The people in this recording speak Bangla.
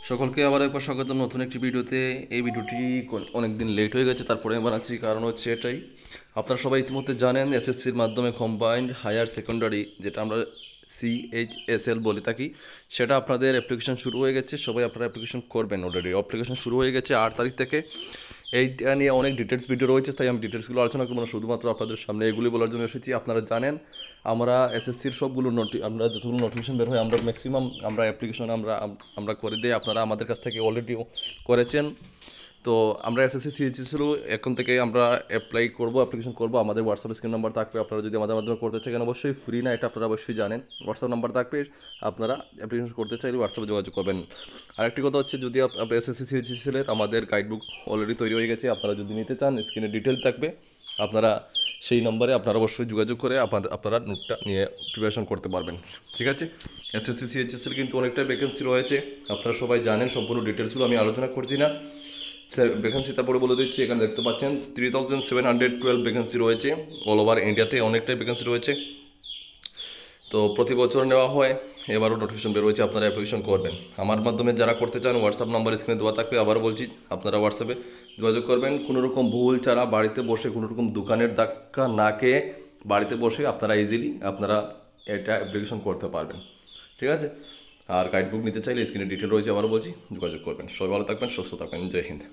সকলকে আবার একবার স্বাগতম নতুন একটি ভিডিওতে। এই ভিডিওটি অনেক দিন লেট হয়ে গেছে, তারপরে বানাচ্ছি। কারণ হচ্ছে এটাই, আপনারা সবাই ইতিমধ্যে জানেন এসএসসির মাধ্যমে কম্বাইন্ড হায়ার সেকেন্ডারি, যেটা আমরা CHSL বলে থাকি, সেটা আপনাদের অ্যাপ্লিকেশন শুরু হয়ে গেছে। সবাই আপনারা অ্যাপ্লিকেশন করবেন, অলরেডি অ্যাপ্লিকেশন শুরু হয়ে গেছে 8 তারিখ থেকে। এইটা নিয়ে অনেক ডিটেলস ভিডিও রয়েছে, তাই আমি ডিটেলসগুলো আলোচনা করবো না, শুধুমাত্র আপনাদের সামনে এগুলি বলার জন্য এসেছি। আপনারা জানেন আমরা এসএসসির সবগুলো আমরা যতগুলো নোটিফিকেশন বের হয় আমরা ম্যাক্সিমাম আমরা অ্যাপ্লিকেশন আমরা করে দিই। আপনারা আমাদের কাছ থেকে অলরেডি করেছেন। তো আমরা এসএসসি সিএইচএসএল এখন থেকে আমরা অ্যাপ্লিকেশন করবো। আমাদের হোয়াটসঅ্যাপ স্ক্রিন নাম্বার থাকবে, আপনারা যদি আমাদের মাধ্যমে করতে চান, অবশ্যই ফ্রি না, এটা আপনারা অবশ্যই জানেন। হোয়াটসঅ্যাপ নাম্বার থাকবে, আপনারা অ্যাপ্লিকেশন করতে চাইলে হোয়াটসঅ্যাপে যোগাযোগ করবেন। আরেকটি কথা হচ্ছে, যদি আপনার এসএসসি সিএইচএসএলের আমাদের গাইডবুক অলরেডি তৈরি হয়ে গেছে, আপনারা যদি নিতে চান স্ক্রিনে ডিটেল থাকবে, আপনারা সেই নম্বরে আপনারা অবশ্যই যোগাযোগ করে আপনারা নোটটা নিয়ে প্রিপারেশন করতে পারবেন। ঠিক আছে, এসএসসি সিএইচএসএল কিন্তু অনেকটা ভ্যাকেন্সি রয়েছে, আপনারা সবাই জানেন। সম্পূর্ণ ডিটেলসগুলো আমি আলোচনা করছি না, ভ্যাকেন্সি তারপরে বলে দিচ্ছি। এখানে দেখতে পাচ্ছেন 3712 ভ্যাকেন্সি রয়েছে অল ওভার ইন্ডিয়াতে, অনেকটাই ভ্যাকেন্সি রয়েছে। তো প্রতি বছর নেওয়া হয়, এবারও নোটিফিকেশন বেরোয়েছে, আপনারা অ্যাপ্লিকেশন করবেন। আমার মাধ্যমে যারা করতে চান হোয়াটসঅ্যাপ নাম্বার স্ক্রিনে দেওয়া থাকবে, আবার বলছি আপনারা হোয়াটসঅ্যাপে যোগাযোগ করবেন। কোনো রকম ভুল ছাড়া, বাড়িতে বসে কোনো রকম দোকানের ধাক্কা না খেয়ে বাড়িতে বসে আপনারা ইজিলি আপনারা এটা অ্যাপ্লিকেশন করতে পারবেন। ঠিক আছে, আর গাইডবুক নিতে চাইলে স্ক্রিনে ডিটেল রয়েছে, আবার বলছি যোগাযোগ করবেন। সবাই ভালো থাকবেন, সুস্থ থাকবেন। জয় হিন্দ।